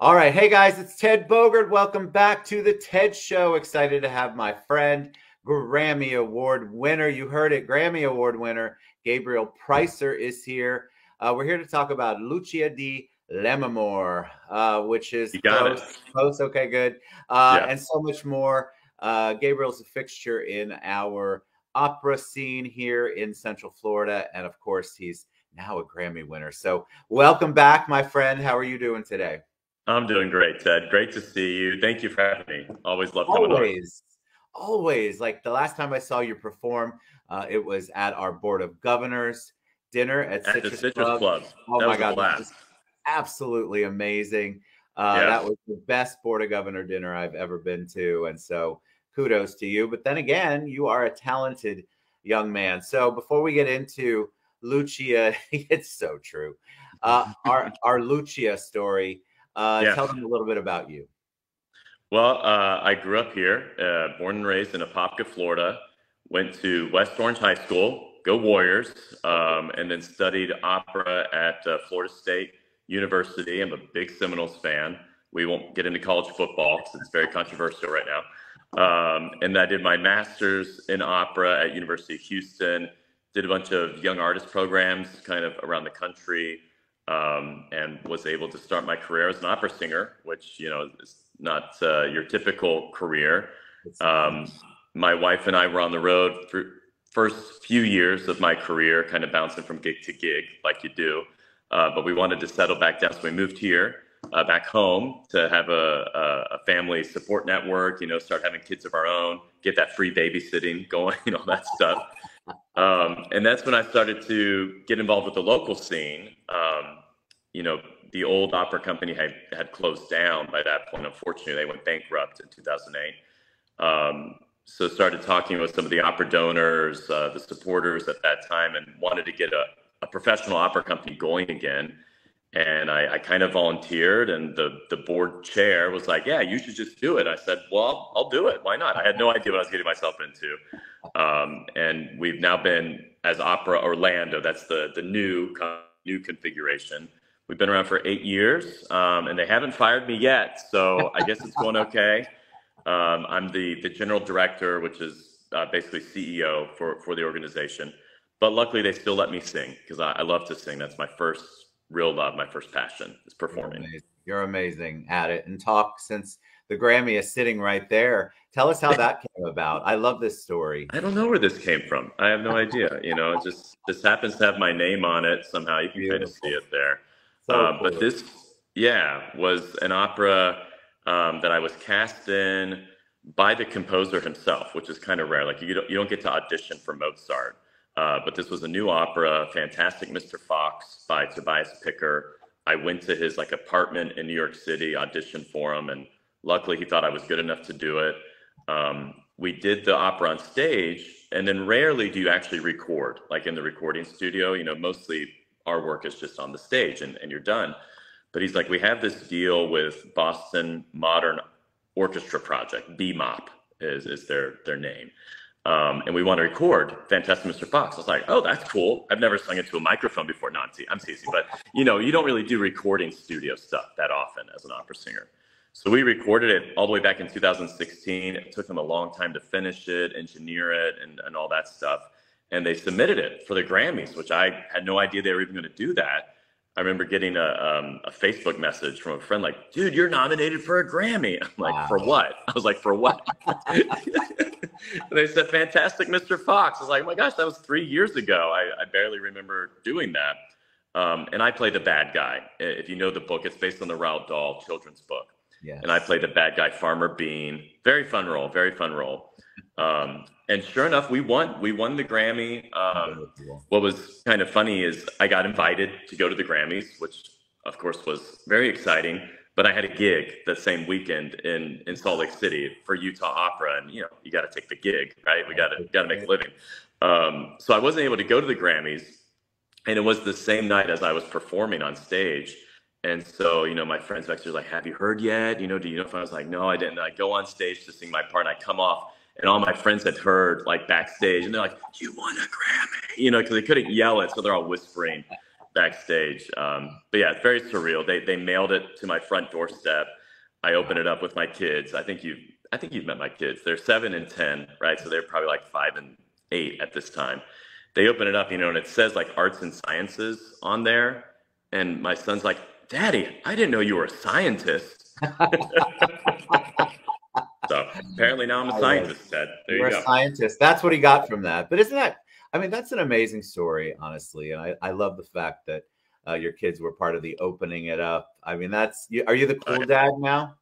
All right. Hey, guys, it's Ted Bogert. Welcome back to the TED Show. Excited to have my friend, Grammy Award winner. You heard it, Grammy Award winner, Gabriel Preisser is here. We're here to talk about Lucia di Lammermoor, which is You got it. close. Okay, good. Yeah. And so much more. Gabriel's a fixture in our opera scene here in Central Florida. And of course, he's now a Grammy winner. So welcome back, my friend. How are you doing today? I'm doing great, Ted. Great to see you. Thank you for having me. Always love coming on. Always. Like the last time I saw you perform, it was at our Board of Governors dinner at the Citrus Club. Oh that my was God, a blast. that was absolutely amazing. Yeah. That was the best Board of Governor dinner I've ever been to. And so kudos to you. But then again, you are a talented young man. So before we get into Lucia, it's so true. Our Lucia story. Tell them a little bit about you. Well, I grew up here, born and raised in Apopka, Florida. Went to West Orange High School, go Warriors, and then studied opera at Florida State University. I'm a big Seminoles fan. We won't get into college football because it's very controversial right now. And I did my master's in opera at University of Houston, did a bunch of young artist programs kind of around the country. And was able to start my career as an opera singer, which, you know, is not your typical career. My wife and I were on the road for first few years of my career, kind of bouncing from gig to gig like you do. But we wanted to settle back down. So we moved here back home to have a family support network, you know, start having kids of our own, get that free babysitting going, you know, that stuff. And that's when I started to get involved with the local scene. You know, the old opera company had closed down by that point. Unfortunately, they went bankrupt in 2008. So started talking with some of the opera donors, the supporters at that time, and wanted to get a professional opera company going again. And I kind of volunteered, and the board chair was like, yeah, you should just do it. I said, well, I'll do it. Why not? I had no idea what I was getting myself into. And we've now been as Opera Orlando. That's the new configuration. We've been around for 8 years, and they haven't fired me yet. So I guess it's going okay. I'm the general director, which is basically CEO for the organization. But luckily, they still let me sing because I love to sing. That's my first real love, my first passion is performing. You're amazing at it. And talk, since the Grammy is sitting right there, tell us how that came about. I love this story. I don't know where this came from. I have no idea. You know, it just happens to have my name on it somehow. You can kind of see it there. So cool. But this, was an opera that I was cast in by the composer himself, which is kind of rare. Like you don't get to audition for Mozart. But this was a new opera, Fantastic Mr. Fox by Tobias Picker. I went to his apartment in New York City, auditioned for him, and luckily he thought I was good enough to do it. We did the opera on stage, and then rarely do you actually record, like in the recording studio. You know, mostly our work is just on the stage and you're done. But he's like, we have this deal with Boston Modern Orchestra Project, BMOP is their name. And we want to record Fantastic Mr. Fox. I was like, oh, that's cool. I've never sung into a microphone before. No, I'm teasing, but you know, you don't really do recording studio stuff that often as an opera singer. So we recorded it all the way back in 2016. It took them a long time to finish it, engineer it, and all that stuff. And they submitted it for the Grammys, which I had no idea they were even going to do that. I remember getting a Facebook message from a friend like, dude, you're nominated for a Grammy. I'm like, wow. For what? I was like, for what? They said, Fantastic Mr. Fox. I was like, oh my gosh, that was 3 years ago. I barely remember doing that. And I play the bad guy. If you know the book, it's based on the Roald Dahl children's book. Yes. And I played the bad guy, Farmer Bean. Very fun role, very fun role. And sure enough, we won the Grammy. What was kind of funny is I got invited to go to the Grammys, which of course was very exciting. But I had a gig the same weekend in Salt Lake City for Utah Opera, and you know, you got to take the gig, right? We got to make a living. So I wasn't able to go to the Grammys, and it was the same night as I was performing on stage. And so, you know, my friends back there were like, have you heard yet? You know, do you know if I was like, no, I didn't. I go on stage to sing my part, and I come off, and all my friends had heard like backstage, and they're like, you won a Grammy, you know, because they couldn't yell it, so they're all whispering. backstage. But yeah, it's very surreal. They mailed it to my front doorstep. I opened it up with my kids. I think you've met my kids. They're 7 and 10, right? So they're probably like 5 and 8 at this time. They open it up, you know, and it says like arts and sciences on there. And my son's like, Daddy, I didn't know you were a scientist. So apparently now I'm a scientist, Ted. There You're you go. a scientist. That's what he got from that. But isn't that, I mean, that's an amazing story, honestly. And I love the fact that your kids were part of the opening it up. I mean, are you the cool dad now?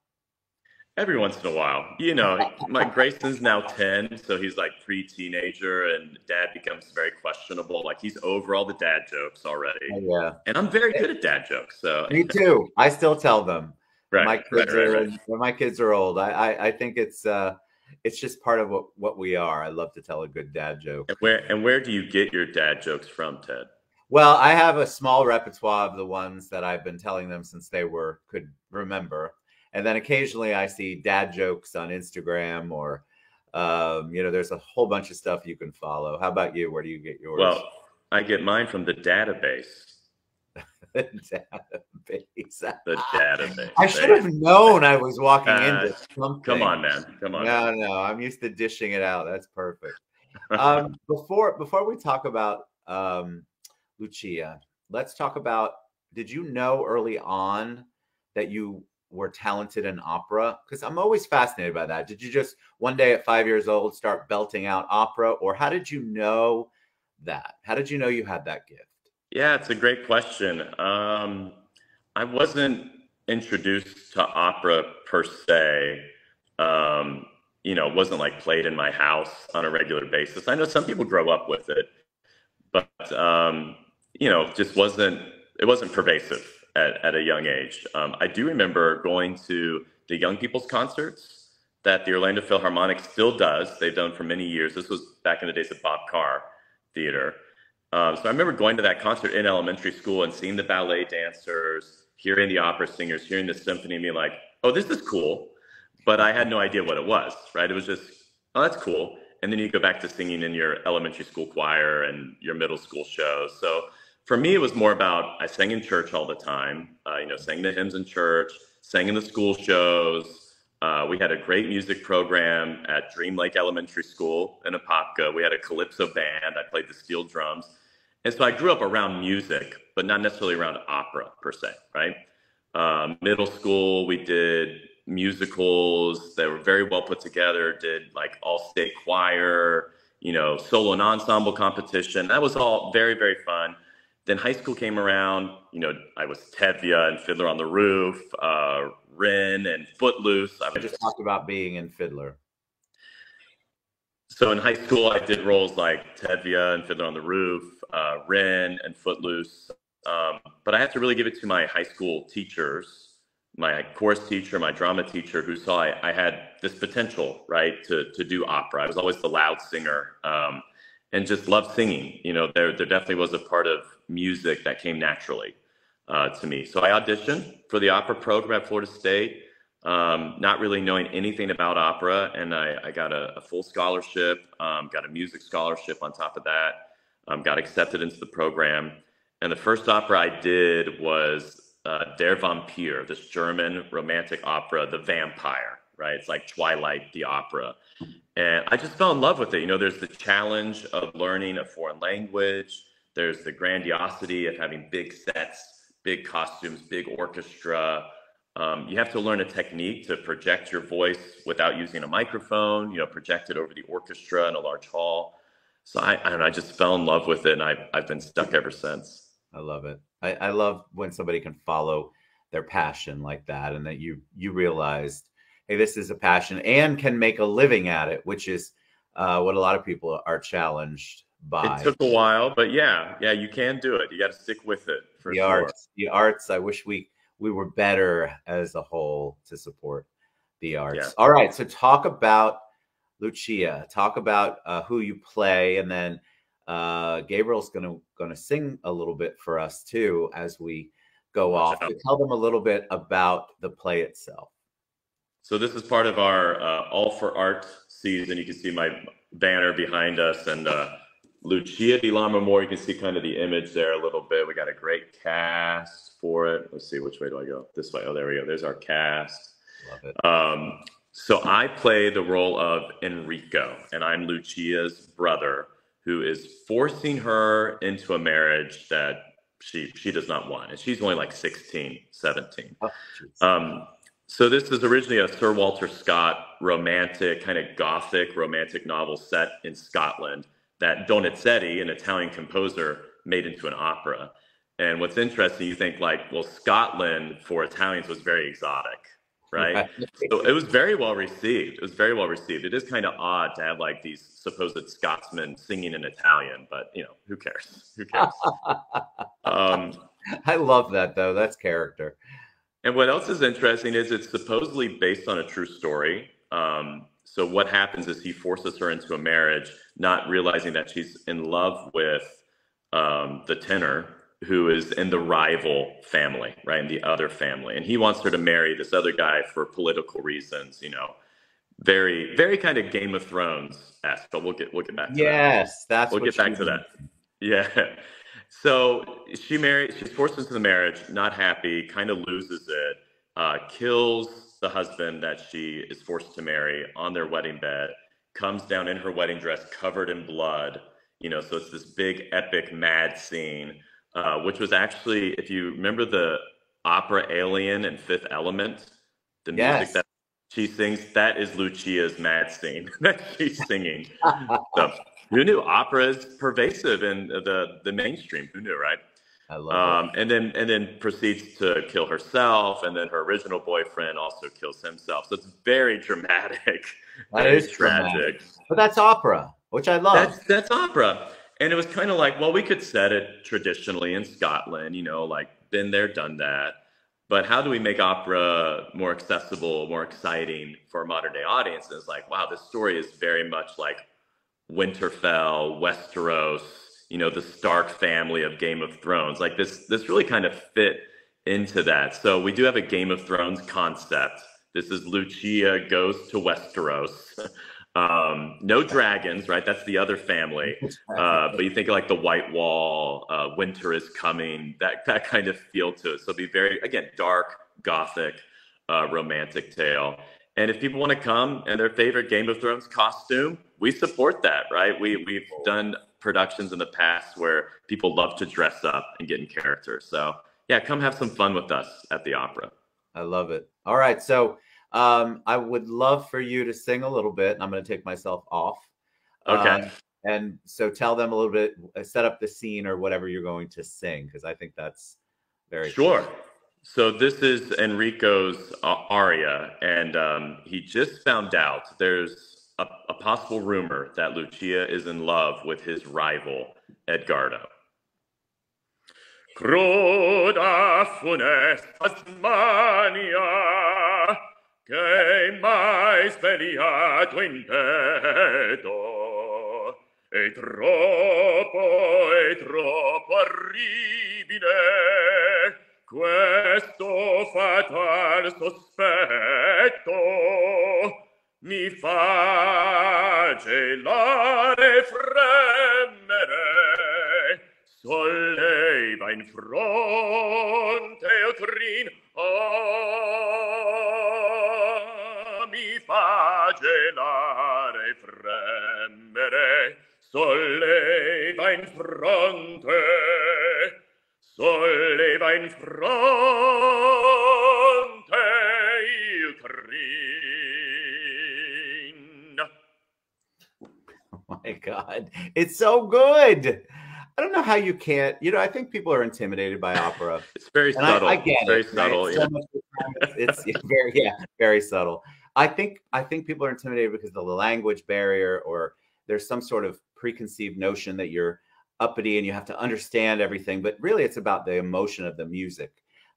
Every once in a while, you know, my Grayson's now 10, so he's like pre-teenager, and dad becomes very questionable. Like he's over all the dad jokes already. Oh, yeah. And I'm very good at dad jokes. So me too. I still tell them. Right, When my kids are old. I think it's just part of what we are. I love to tell a good dad joke. And where do you get your dad jokes from, Ted? Well, I have a small repertoire of the ones that I've been telling them since they could remember. And then occasionally I see dad jokes on Instagram or, you know, there's a whole bunch of stuff you can follow. How about you? Where do you get yours? Well, I get mine from the database. The database. The database. I should have known I was walking into something. Come on, man. Come on. No. I'm used to dishing it out. That's perfect. Before we talk about Lucia, let's talk about, did you know early on that you were talented in opera? Because I'm always fascinated by that. Did you just one day at 5 years old start belting out opera, or how did you know that? How did you know you had that gift? Yeah, it's a great question. I wasn't introduced to opera per se. You know, it wasn't like played in my house on a regular basis. I know some people grow up with it, but you know, it wasn't pervasive at a young age. I do remember going to the young people's concerts that the Orlando Philharmonic still does. They've done for many years. This was back in the days of Bob Carr Theater. So I remember going to that concert in elementary school and seeing the ballet dancers, hearing the opera singers, hearing the symphony, and being like, oh, this is cool. But I had no idea what it was, right? It was just, oh, that's cool. And then you go back to singing in your elementary school choir and your middle school shows. So for me, it was more about, I sang in church all the time, you know, sang the hymns in church, sang in the school shows. We had a great music program at Dream Lake Elementary School in Apopka. We had a calypso band. I played the steel drums. And so I grew up around music, but not necessarily around opera per se, right? Middle school, we did musicals that were very well put together, did like all-state choir, you know, solo and ensemble competition. That was all very, very fun. Then high school came around, you know, I was Tevye and Fiddler on the Roof, Rin and Footloose. I just talked about being in Fiddler. So in high school, I did roles like Tevye and Fiddler on the Roof, Rin and Footloose. But I have to really give it to my high school teachers, my chorus teacher, my drama teacher, who saw I had this potential, right, to do opera. I was always the loud singer and just loved singing. You know, there definitely was a part of music that came naturally to me. So I auditioned for the opera program at Florida State, not really knowing anything about opera. And I got a full scholarship, got a music scholarship on top of that, got accepted into the program. And the first opera I did was Der Vampir, this German romantic opera, The Vampire, right? It's like Twilight, the opera. And I just fell in love with it. You know, there's the challenge of learning a foreign language. There's the grandiosity of having big sets, big costumes, big orchestra. You have to learn a technique to project your voice without using a microphone, you know, project it over the orchestra in a large hall. So I just fell in love with it, and I've been stuck ever since. I love it. I love when somebody can follow their passion like that, and that you realized, hey, this is a passion and can make a living at it, which is what a lot of people are challenged by. It took a while, but yeah, you can do it. You got to stick with it for sure. The arts. I wish we were better as a whole to support the arts. Yeah. All right, so talk about Lucia. Talk about who you play, and then Gabriel's gonna sing a little bit for us too as we go off. To tell them a little bit about the play itself. So this is part of our All for Art season. You can see my banner behind us, and Lucia di Lammermoor. You can see kind of the image there a little bit. We got a great cast for it. Let's see, which way do I go? This way. Oh, there we go. There's our cast. Love it. So I play the role of Enrico, and I'm Lucia's brother, who is forcing her into a marriage that she does not want. And she's only like 16, 17. So this is originally a Sir Walter Scott romantic, kind of gothic romantic novel set in Scotland that Donizetti, an Italian composer, made into an opera. And what's interesting, you think like, well, Scotland for Italians was very exotic, right? So it was very well received. It was very well received. It is kind of odd to have like these supposed Scotsmen singing in Italian, but you know, who cares? Who cares? I love that though. That's character. And what else is interesting is it's supposedly based on a true story. So what happens is he forces her into a marriage, not realizing that she's in love with the tenor, who is in the rival family, right, in the other family. And he wants her to marry this other guy for political reasons, you know, very, very kind of Game of Thrones-esque, but we'll get back to that. Yes, we'll get back to that. Yeah. So she's forced into the marriage, not happy, kind of loses it, kills the husband that she is forced to marry on their wedding bed, comes down in her wedding dress covered in blood, you know, so it's this big, epic, mad scene, which was actually, if you remember the opera Alien and Fifth Element, the music that she sings, that is Lucia's mad scene that she's singing. So, who knew opera is pervasive in the mainstream? Who knew, right? I love it. And then proceeds to kill herself, and then her original boyfriend also kills himself. So it's very dramatic. That is tragic. But that's opera, which I love. That's opera. And it was kind of like, well, we could set it traditionally in Scotland, you know, like been there, done that. But how do we make opera more accessible, more exciting for a modern day audience? And it's like, wow, this story is very much like Winterfell, Westeros, you know, the Stark family of Game of Thrones. Like this really kind of fit into that. So we do have a Game of Thrones concept. This is Lucia goes to Westeros. No dragons, right? That's the other family. But you think like the White Wall, winter is coming, that kind of feel to it. So it'll be very, again, dark, gothic, romantic tale. And if people want to come and their favorite Game of Thrones costume, we support that, right? We've done productions in the past where people love to dress up and get in character. So yeah, come have some fun with us at the opera. I love it. All right. So I would love for you to sing a little bit, and I'm going to take myself off. Okay. And so tell them a little bit, set up the scene or whatever you're going to sing, because I think that's very sure. Cool. So this is Enrico's aria, and he just found out there's a possible rumor that Lucia is in love with his rival, Edgardo. Cruda funesta mania, che mai speriato in petto, è troppo orribile questo fatal sospetto, mi fa gelare fremere, solleva in fronte o crin, mi fa gelare fremere, solleva in fronte il crin. Oh my God, it's so good. I don't know how you can't, you know, I think people are intimidated by opera. It's very subtle. I get very it. Subtle. Right? Yeah. It's very subtle. I think people are intimidated because of the language barrier, or there's some sort of preconceived notion that you're uppity and you have to understand everything. But really, it's about the emotion of the music.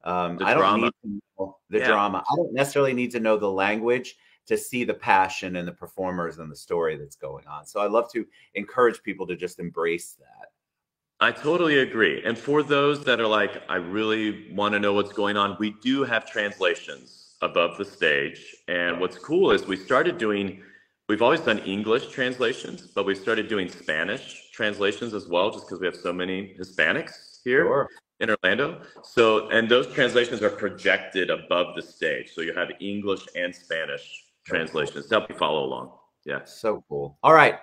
I don't need to know the drama. I don't necessarily need to know the language to see the passion and the performers and the story that's going on. So I love to encourage people to just embrace that. I totally agree. And for those that are like, I really want to know what's going on, we do have translations above the stage. And what's cool is we've always done English translations, but we started doing Spanish translations as well, just because we have so many Hispanics here Sure. in Orlando. So, and those translations are projected above the stage. So you have English and Spanish translations to help you follow along. Yeah. So cool. All right.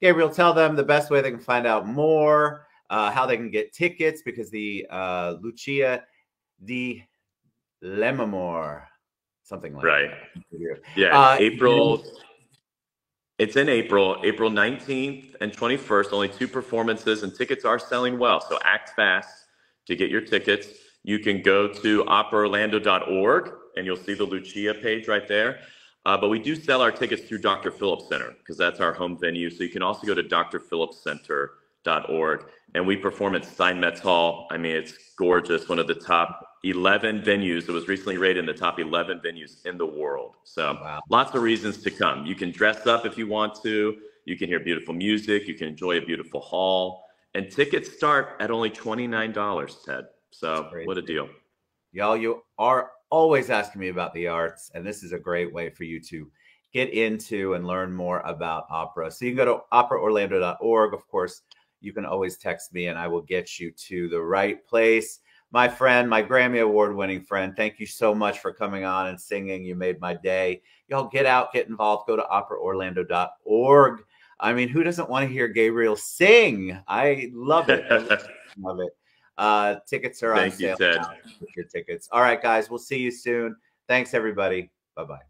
Gabriel, tell them the best way they can find out more, how they can get tickets, because the Lucia di Lammermoor, something like right. that. Yeah, April. It's in April 19th and 21st. Only 2 performances, and tickets are selling well. So act fast to get your tickets. You can go to operaorlando.org, and you'll see the Lucia page right there. But we do sell our tickets through Dr. Phillips Center, because that's our home venue. So you can also go to drphillipscenter.org. And we perform at Steinmetz Hall. I mean, it's gorgeous. One of the top 11 venues. It was recently rated in the top 11 venues in the world. So lots of reasons to come. You can dress up if you want to. You can hear beautiful music. You can enjoy a beautiful hall. And tickets start at only $29, Ted. So what a deal. Y'all, you are always asking me about the arts, and this is a great way for you to get into and learn more about opera. So you can go to operaorlando.org. Of course, you can always text me, and I will get you to the right place. My friend, my Grammy Award-winning friend, thank you so much for coming on and singing. You made my day. Y'all get out, get involved. Go to operaorlando.org. I mean, who doesn't want to hear Gabriel sing? I love it. I love it. Tickets are on sale. Thank you, Ted. With your tickets. All right, guys, we'll see you soon. Thanks, everybody. Bye-bye.